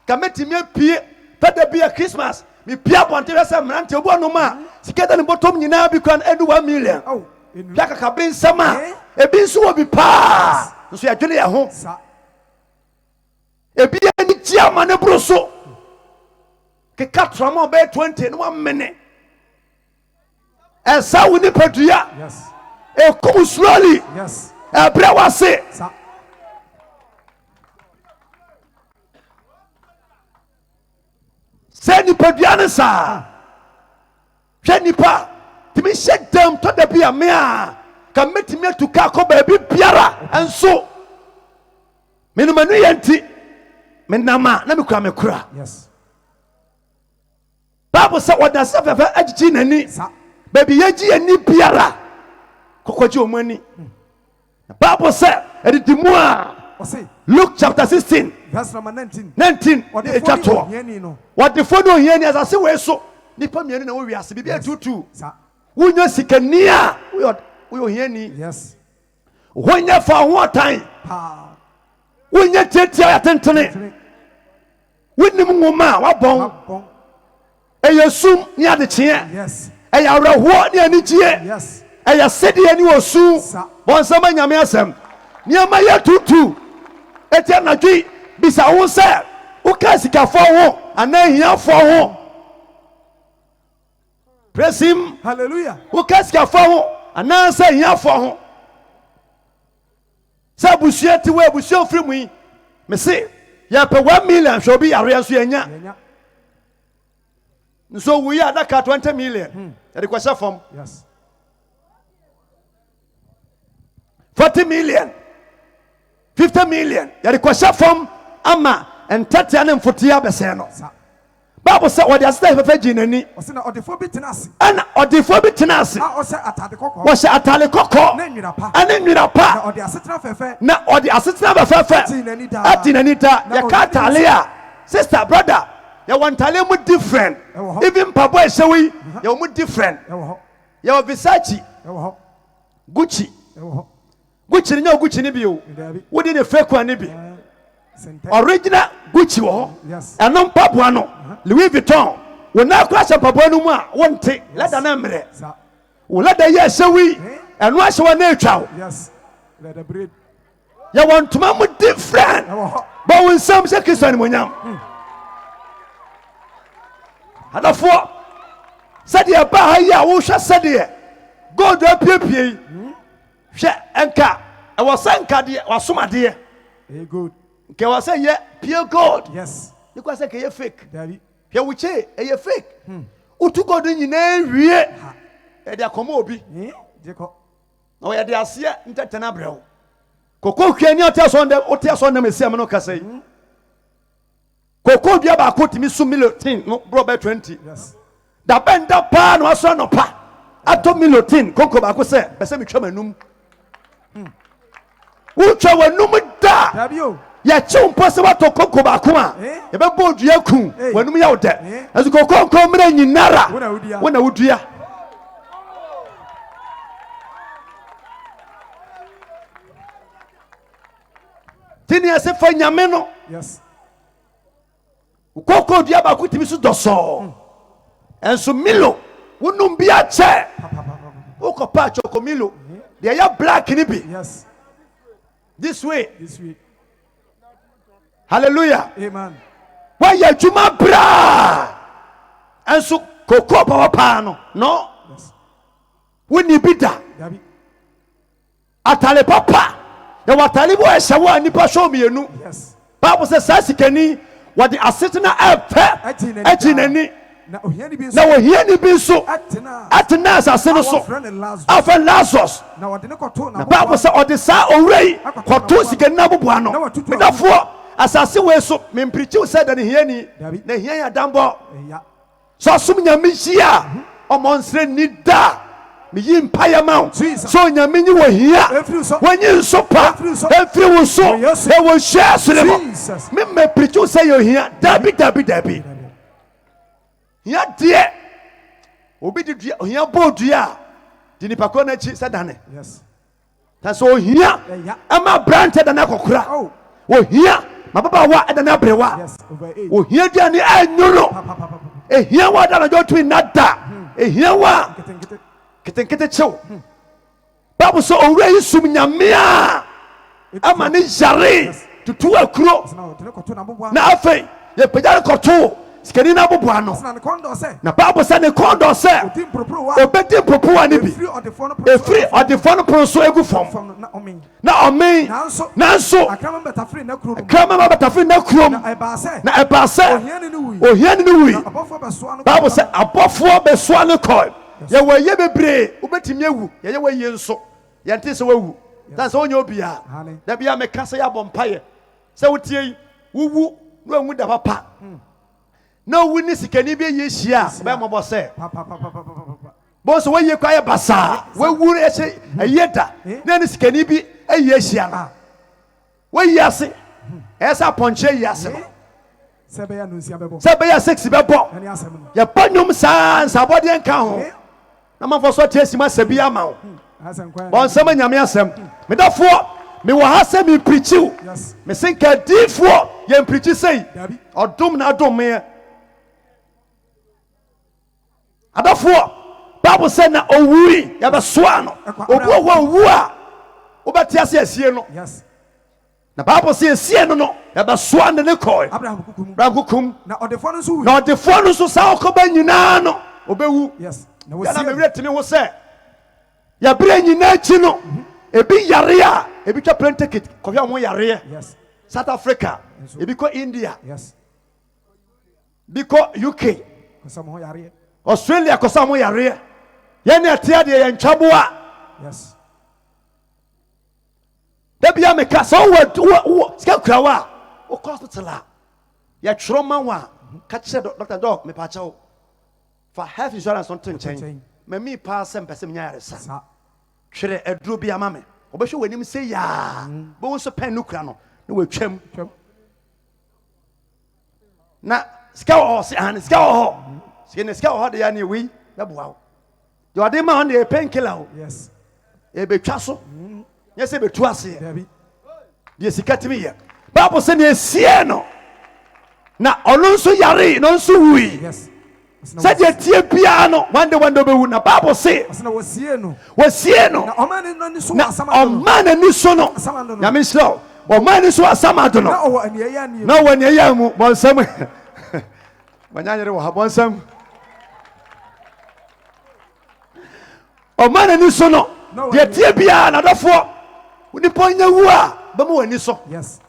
ka mɛtumi apie fɛda bi a Christmas mepie abɔnten hwɛ sɛ mmerante obi ɔnom a sika da ne bɔtɔm nyinaa bi kora no ɛdu 1 million Oh. Enu. hwɛ akakabe nsɛm a Eh? ebi nso wɔ bi paa nso yɛdwene yɛ ho Sa- ebi ani gye ama ne boro so keka trama ɔbɛyɛ 20 ne wamene ɛsa wo nipadua Yes. ɛkum slowly Yes. ɛbrɛ wase Sa- sɛ nipadua ne saa hwɛ nipa tumi hyɛ dam tɔ da bi a me a ka mɛtumi atu ka kɔ baabi biara ɛnso menomanu yɛ nti menam a na mekura me kora Yes. bible sɛ wɔda sɛ fɛfɛ agyegye n'ani Sa- baabi yɛgye ani biara kɔkɔgye ɔmo ani na bible sɛ ɛdidi mu a Luke chapter 16 verse number 19. 19 Or the etwa to what the phone on here as I say so nipa mienu na wo wiase bibia tutu wonyo sikani a wo here ni yes wonya fa ho tan wonya tetia atentene wonim ngoma wabon eyesum ni adechie yes eyawreho ni anigie yes eyasede ni osu bonsama nyame asem niama ya tutu etia nadwi bisa wo se wo ka sikafo ho anahiafo ho praise him hallelujah wo ka sikafo ho anansa hiafo ho sa busia ti we busia ofri mu yi me se ya pe 1 million so bi yare nso yanya nso wo ya adaka 20 million e de kwasa fom yes 40 million 50 million ya de kwasa fom ama entete ane mfotia bese no Bible say what the asita fefe jinani o se na odefo bi tenase ana odefo bi tenase a o se atade kokko wo se atale kokko na nwira pa ana nwira pa na odi asetena fefe na odi asetena fefe atinani da ya ka tale a sister brother ya wantale mu different even pabo esewi ya mu different ya Versace Gucci Gucci ni Gucci ni bi o wodi ne fake one ni bi original Gucci wo eno mpaboa no Louis Vuitton wona akwa mpaboa no mu a wonte leda na mre wo leda ye sewi eno ahye wo na atwa yes leda bread ya wantuma mu different but when some say Christian monyam adafo sade ba ha ya wo hwe sade God apiepie hwe enka e wo sanka de wasomade eh good ke wa say ye pure God yes you kwa say ke ye fake daddy hwe wo che e ye fake utu God nyina wie e de akoma obi jeko na wo ye de ase ntetena brew koko hwani otia so ndem esi am no kasa yi koko dua ba ko timi su milotin no bro be 20 yes da benda pa no aso no pa ato milotin koko ba ko se pese mi twa manum utwa wanum da daddy o ya chumpo se wato koko ba ko a ye be bo dua ku wanum ya wode azu koko ko mra nyinara wona wudua tini ase fa nyame no yes koko dua ba ko timi su doso enso milo wonum bia che woko pa choko milo de ya black ni bi yes this way this week hallelujah amen why ya juma bra enso koko ba pa no yes woni bi da daddy atale papa ya watale bo ehye wo anipa show mienu yes Bible says sasikani what the asetena epe ejinani na ohiani bi na wo hia ni bi so atena asase no so afa Lazarus na wode ne koto na Bible say odi sa owrei koto sikani na boboa no medafo asase we so memprichi say da ne hia ni na hia ya dambo ya so asum nyame hia omonsre ni da me yim paya mount so nyame nyi wo hia wanyi so pa every wo so e wo share sinema me memprichi say yo hia dabi hia de obi di dua hia bo dua di nipa ko na chi sadane yes ta so hia ama branch da na kokora wo hia mababa wa da na brewa yes over 8 wo hia dia ni anyuno e hia wa da na jo twi nada e hia wa kete chew babu so owre yisum nyame a ama ni jare tutu akuro na wode ne koto na boboa na afei ye pejare koto sikani na boboa no na ne kondo se na Bible say ne kondo say odi propro wa obedi popo ani bi efri odefo no pronso egu fom na omen na omen nanso akama betafri na kuro kama ma betafri na kuro na eba se ohiani ni wi Bible say abofo besoa ne koi ye we ye bebre obetimi ewu ye ye we ye nso ye nte se wawu dan se onye obia da bia me kasa ya bompaye se wotie wuwu no anwu da papa na wu ni sikani bi ye hia ba mo bo se bo so we ye kwa ye basa we wu eche ayeda na ni sikani bi aye hia we yase esa ponche yase Sebe ya nunsia bebo. se be ya sexy bebo Ani asem no. ya panyum sa nsabode nka ho na manfo so tie sima sabi ama ho Asem kwa. bon sama nyame asem me dafo me wo ha se me preachiu Yes. me sinka difo ye preachi sei Dabi. odum na adom me adafo Bible say na owui ya be soa no obu owu a obeti ase asie no Yes. na Bible say asie no ya be soa ne koi Abraham kukum. brakukum Na odefo no so wi. na odefo no so sa okoba nyina no obewu Yes. Na wo ya na me sie. retimi ho se ya bre nyina chi no ebi yare a ebi twa plane ticket kofia mo yare Yes. South Africa ebi ko India Yes. biko UK Kosa mo yare. Australia ko sa mo yare ye na tia de ye ntwaboa Yes. da bia me ka so wo ska krawa o hospital a ya tworo ma wa ka che Dr. Dog me pa chawo for health insurance on tenchen me mi pa sem pese me nyare sa Sa. twere aduro bia ma me obehwe wanim se ya bo wo so pen no kura no na watwam Twam. na ska wo se an ska wo ska wo de ya ne wi na boa wo de ode ma ho ne painkiller wo Yes. e betwa so yes e betu ase Dabi. de sikatimi ye Bible say ne sie no na ono nso yare no nso hui Yes. say de tie bia no one day obewu na Bible say Asna wo sie no. wasie no Na omani no ni so na asama no. omana ni so no Asama no. ya me slow omana ni so asama do Na no owo aniye ya ni. na wani ya mu bonsam wanyanyere wo ha bonsam omana ni so no de tie bia na dofo ni ponya wu a ba mu wani so Yes.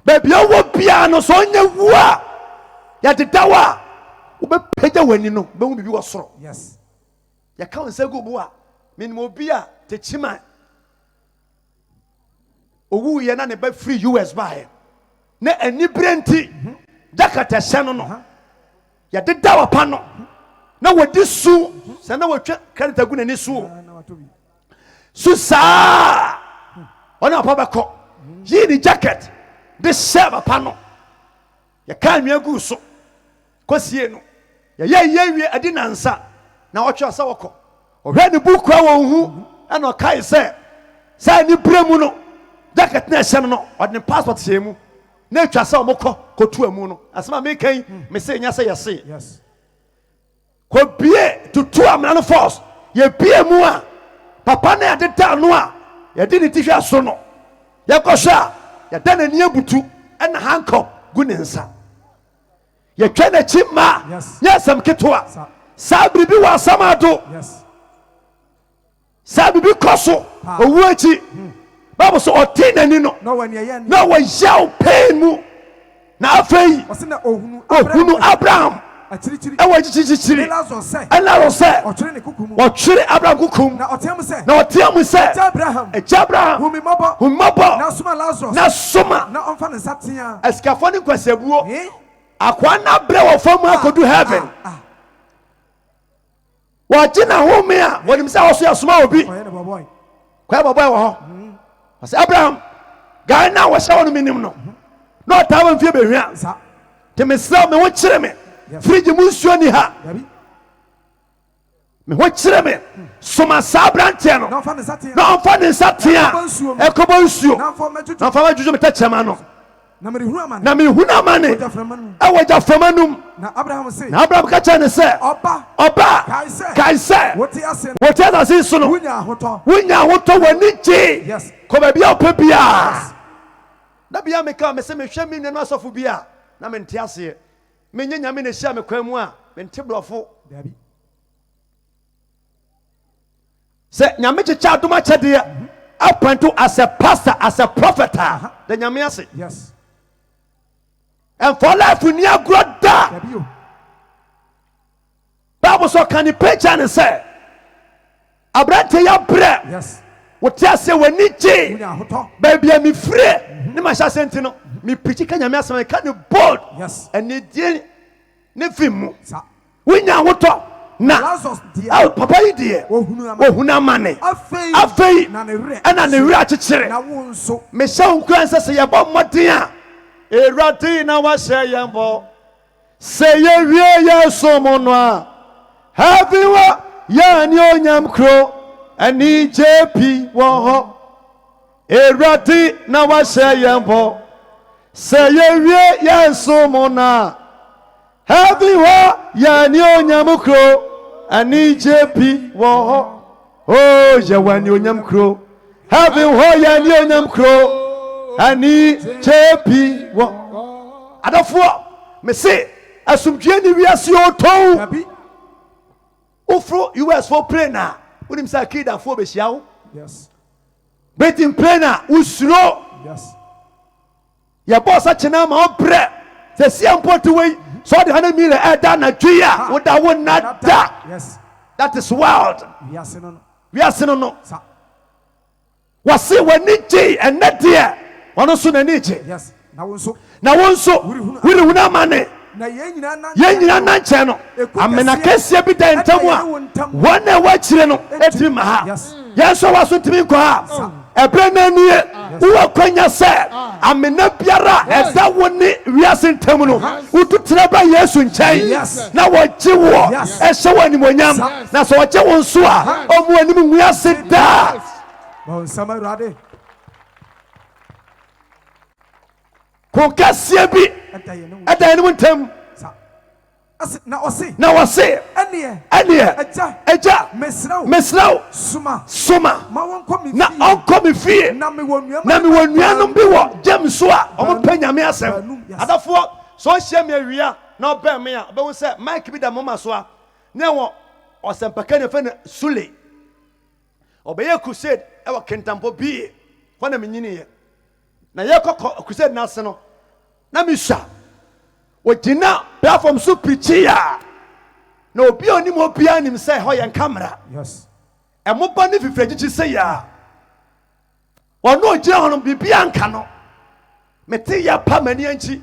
baby owo bia no so nya wu a ya dedawa wo be pagya wani no be mu bibi wo soro Yes. ya ka won segu bu a minimo bi a te chima owu ye na ne ba free US bae na ani brenti dakata hye no ya dedawa pa no na wodi su se na wotwa credit agu na ni su Na watobi. susa ona pa beko yi ni jacket de serve pa no ya ka nwa gu so kosie no ya ye wie adi nansa na otwa asa woko ohwe ni buku a won hu ana kai se sai ni bremu no jacket na hye no odne passport hye mu na atwa sa omokọ kotu amu no asema me kan me se nya se yese Yes. ko bie tutu amna no force ye bie mu a papa na yade ta no a yade ni tihwa so no ye kosha ya da na ni abutu na handcuff gu ne nsa ye twa na chima Yes. nya sam ketwa Sa. sabri bi wa samado Yes. sabri bi koso owu achi Bible so otin ani no No aniye ya ni. na wa yaw pain mu na afei Osina ohunu. ohunu Abraham Achirichiri. e wa chichichiri Lazarus say. ana ro se Otwere ne kukumu. wo twere Abraham kukum Na otem say. na otiamu se Abraham. Abraham Humi mobo. humabo Na suma Lazarus. na soma Na onfa ne satia. eskafo ne kwasabuo Eh? akwa na bre wo famu akodu heaven wa gina home a wonim se wo so yasoma obi Oye ne boy. kwa boboy wo ho wase Abraham guy na wo hye wo minim no na otawa mfie behwia Sa. te mesra me wo kire me Yes. fridge mu nsuo ni ha Dabi. me wo kire me soma sabrante no Na onfa ne satia. na onfa ne nsatea ekobo nsuo Na onfa mejuju. na onfa majuju metachema no Na me hu amane. na me hu na mane Ja framanu. ewo ja famanum Na Abraham say. na Abraham ka chane se Oba. oba Kai say. kai se Woti ase. wote da sin so no Wunya hoto. wonya woto wani je Yes. ko ba bia opa bia da bia me ka me se me hwe me nanu asofo bia na me nte ase me nyanya me na hia me kwan mu a me nte blofo Dabi. se nyame chicha adoma chede appoint as a pastor as a prophet the nyame ase Yes. and for life ni agro da Dabi yo. Bible so kan ni page and say abrante ya bre Yes. wote ase wani je Wunya hoto. baby mi free ni ma sha senti no mi preach kan nyame ase kan ni bold Yes. and ni die ne film mu Sa. wonya woto na Lazarus deɛ aw papa yi deɛ ohunu amane afei na ne werɛ ɛna ne werɛ akyekyere na wo nso mehyɛ wo nkura sɛ sɛ yɛbɔ mmɔden a Awurade na wahyɛ yɛn bɔ sɛ yɛwie yɛn som no a habi wɔ yɛn ne onyam kuro anigye pi wɔ hɔ Awurade na wahyɛ yɛn bɔ sɛ yɛwie yɛn som no a habi wɔ yɛn ne onyam kuro anigye pi wɔ hɔ o yɛwɔ ne onyam kuro habi wɔ yɛn ne onyam kuro anigye pi wɔ adɔfoɔ mese asomdwie ne wiase ɔtɔn dabi woforo US for plane a wonim sɛ akidafoɔ bɛhyia wo yes betim plane a wosuro yes yɛbɔɔ sa kyena ma ɔbrɛ sɛ sia mpɔte wei sɛ ɔde 100 million ɛda nadwe a woda wo nada yes that is wild wiase no no wiase no no sa wɔse w'ani gye ɛnɛ deɛ ɔno nso n'ani gye yes na wo nso na wo nso worehunu amane na yɛn nyinaa nan yɛn nyina nankyɛn no amena kɛseɛ bi da ntam a wɔn a wɔakyire no ɛtumi ma ha yes yɛn nso wɔ so tumi nkɔ ha ɛberɛ no anie wowɔ kwanya sɛ amena biara ɛda wo ne wiase ntam no wotu tena ba Yesu nkyɛn na wɔgye woɔ ɛhyɛ wɔ animonyam na sɛ wɔgye wo nso a ɔmu anim ngu ase daa ba nsama Awurade ko kɛseɛ bi ɛda yɛn ntam sa ase na ɔse na wɔse ɛneɛ agya mesrɛ wo soma ma wɔnkɔ me na ɔnkɔ me fie na mewɔ nnuanom bi wɔ gyam so a ɔmopɛ nyame asɛm Baanum, yes. adafoɔ sɛ ɔhyia me awia na ɔbɛn me a ɔbɛhu sɛ mike bi da moma so a ne wɔ ɔsɛmpaka ne fɛ no Sule ɔbɛyɛ crusade ɛwɔ kentampɔ bie hɔ na menyiniɛ na yɛkɔ crusade no ase no na mesua wɔgyina platform so pirikyi a na obi a onim hɔ biara nim sɛ hɔ yɛ nkamera yes ɛmoba ne fifiragyikyi sɛ yɛ a ɔno ogyina hɔ no biribia nka no mete yɛ pa m'ani ankyi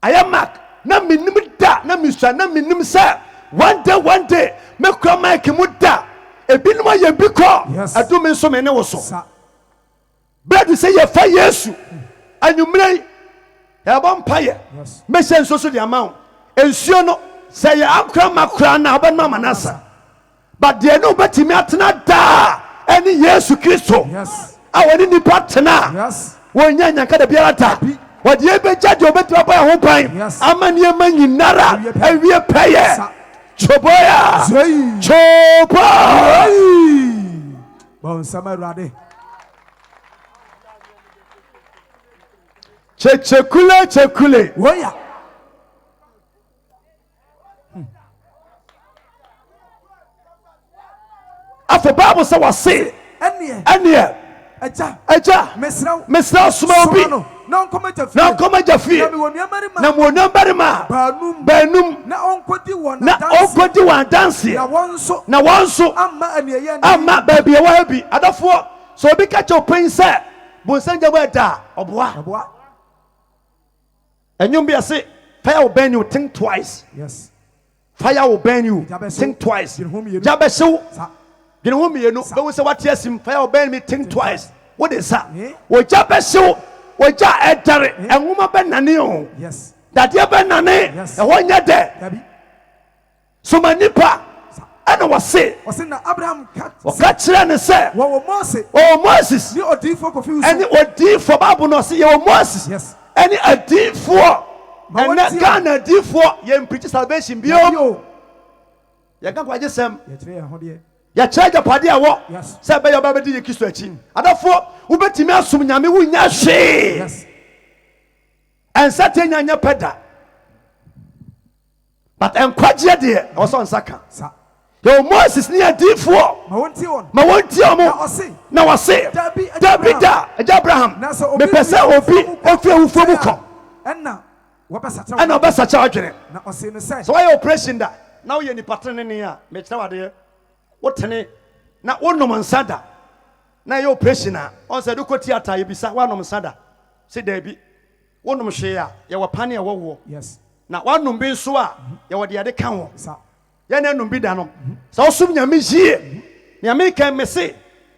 ayɛ mark na menim da na mesua na menim sɛ one day mɛkura mike mu da ebinom ayɛ bi kɔ Yes. adome nso me ne wo so sa brɛdu sɛ yɛfa Yesu anwummerɛ yi yɛbɔ mpayɛ yes mɛhyɛ nsuo so de ama wo nsuo no sɛ yɛ akora ma koraa na wobɛnom ama no asa but deɛ ne wobɛtumi atena daa ɛne Yesu Kristo yes a wɔne nnipa tena yes wɔnya nyanka da biara ta wɔde yɛbɛgya deɛ wobɛtumi abɔ yɛ ho ban Yes. ama nneɛma nyinara awie pɛyɛ Sa- choboya Zai. chobo ba nsama Awurade chekule woya afɔ Bible sɛ wɔse ɛneɛ ɛneɛ agya agya mesrɛ wo mesrɛ wo soma obi no na ɔnkɔmagya fie na ɔnkɔma gya fie na mewɔ nnuabarima na mmuonam barima baanum baanum na ɔnkɔdi wɔn na adanseɛ. ɔnkɔdi wɔn na adanseɛ wɔn nso na wɔn nso amma aneɛyɛ ama baabi a wɔha bi adɔfoɔ sɛ obi ka kyɛ ɔpɛn sɛ bonsam gya bɔ ɛda a ɔboa aboa ɛnwom bi ase fire will burn you think twice yes fire will burn you Gya bɛhyew. think twice Dwene ho mmienu. gya bɛhyew sa dwene ho mmienu bɛhu sɛ wate asim fire will burn me think twice wode sa Eh? wɔgya bɛhyew wɔgya ɛdare ɛnwoma bɛnane o yes dadeɛ bɛnane Yes. ɛhɔ nyɛ dɛ dabi soma nipa ɛna wɔse ɔse na Abraham ka ɔka kyerɛ ne sɛ wɔwɔ Mose ɔwɔ Moses ne odiifo kofi ɛne odiifoɔ Bible no ɔse yɛwɔ Moses yes ɛne adiifoɔ Ma ɛnɛ wɔntie. Ghana adiifoɔ yɛn preach salvation bio bio yɛka kwagye sɛm yɛkyerɛ yɛn ho deɛ yɛkyerɛ agyapadeɛ a wɔ Yes. sɛ ɛbɛyɛ ɔbɛbɛdi yɛ Kristo akyi adɔfoɔ wobɛtumi asom nyame wonya hwee yes ɛnsɛte nya nyɛ pɛ da but ɛnkwagyeɛ deɛ ɛwɔ sɛ ɔnsa ka sa yɛwɔ Moses ne adiifoɔ ma wɔntie wɔn ma wɔntie ɔmo na ɔse na wɔse Dabi, Agya dabi da agya Abraham na sɛ obi mepɛ sɛ obi ɛfiri awufoɔ mu kɔ ɛna wɔbɛsakyɛ ɛna ɔbɛsakyɛ adwene na ɔse no sɛ sɛ woayɛ operation da na woyɛ nipa tenene a mekyerɛ wadeɛ wotene na wonom nsa da na ɛyɛ operation a ɔn sɛ de kɔ theatre yɛbisa woanom nsa da sɛ daabi wonom hwee a yɛwɔ pane a wɔwoɔ yes na woanom bi nso a yɛwɔ deɛ yɛde ka ho sa yɛne no bi da no sɛ ɔsom nyame yie nea meka me se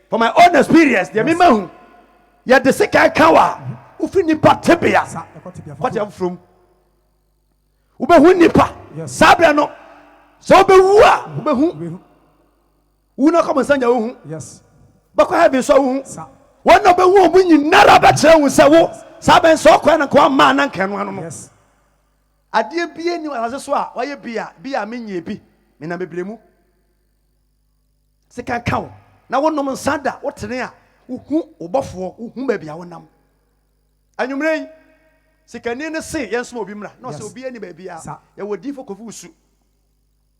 for my own experience deɛ mema hu yɛde sika ka wa wofi nipa tebea kɔte afoforɔ mu wobɛhu nipa saa berɛ no sɛ wobɛwu a wobɛhu wu no kɔmɔ nsa nya wohu bɛkɔ heaven so wohu wɔn na bɛwu ɔmo nyinara bɛkyerɛ wo sɛ wo saa bɛn sɛ ɔkɔɛ no nkɔwa maa na nkɛno ano no adeɛ bie ni wase so a wɔyɛ bia menyɛ bi menam bebree mu sika ka wo na wonom nsa da wotene a wohu wobɔfoɔ wohu baabi a wonam anwummerɛ yi sikani ne se yɛnsom obi mmra na ɔsɛ obi ani baabi a yɛwɔ difo kofi wusu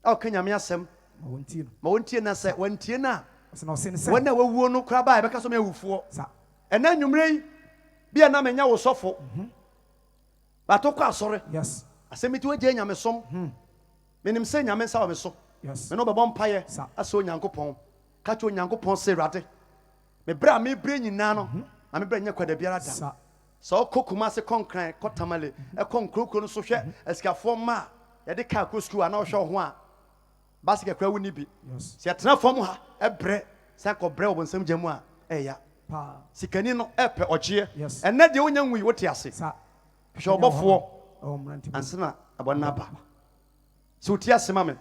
a ɔka nyame asɛm ma wɔntie na sɛ wɔntie no a wɔn a wɔwuo no kora baa yɛbɛka sɛ mayɛwufoɔ ɛna anwummerɛ yi bia na manya wo sɔfo bato kɔ asɔre asɛm ti wɔgye nyame som menim sɛ nyame nsa wɔ me so me no bɛbɔ mpayɛ asɛ onyankopɔn ka kyɛ onyankopɔn sɛ awurade mebrɛ a mebrɛ nyinaa no na mebrɛ nyɛ kwada biara da sɛ ɔkɔ kuma ase kɔnkran kɔtamale ɛkɔ nkurokuro no so hwɛ asikafoɔ ma a yɛde kaa kɔ sukuu a na ɔhwɛ wo ho a basket kora wo ni bi sɛ yɛtena fam ha ɛbrɛ sɛ nkɔbrɛ wɔ bɔnsɛm gya mu a ɛya sikani no ɛpɛ ɔkyeɛ ɛnɛ deɛ wonya nwui wote ase hwɛ ɔbɔfoɔ ansa na abɔ no aba sɛ wotie ase ma me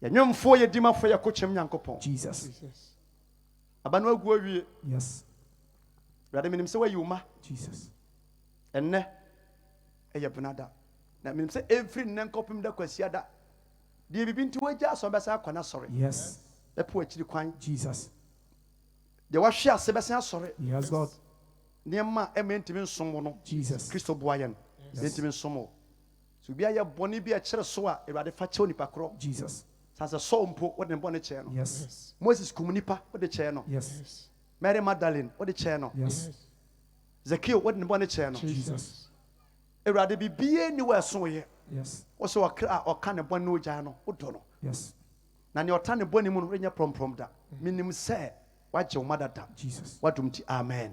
yɛnwomfoɔ yɛdimafoɔ yɛkɔ kyɛm nyankopɔn aba no agu awie awurade menim sɛ wayi wo ma ɛnnɛ ɛyɛ benada na menim sɛ ɛmfiri nnɛ nkɔpem da kwasia da deɛ bibi nti wagya asɔ bɛsɛ akɔ no asɔre bɛpɛ akyiri kwan deɛ wahwe ase bɛsɛ asɔre nneɛma ɛma ntimi nsom wo no kristo boa yɛ no ntimi nsom wo so obi ayɛ bɔne bi ɛkyerɛ so a awurade fa kyɛw nipa korɔ saa sɛ sɔɔ mpo wode ne bɔne kyɛɛ no moses kum nipa wode kyɛɛ no mary magdalene wode kyɛɛ no zakeo wode ne bɔne kyɛɛ no awurade bibie ni wɔ ɛso yɛ wo sɛ wɔkra a ɔka ne bɔne no ogyaa no wodɔ no na nea ɔta ne bɔne mu no ɛnyɛ prɔmprɔm da menim sɛ wagye wo ma dada wadom ti amen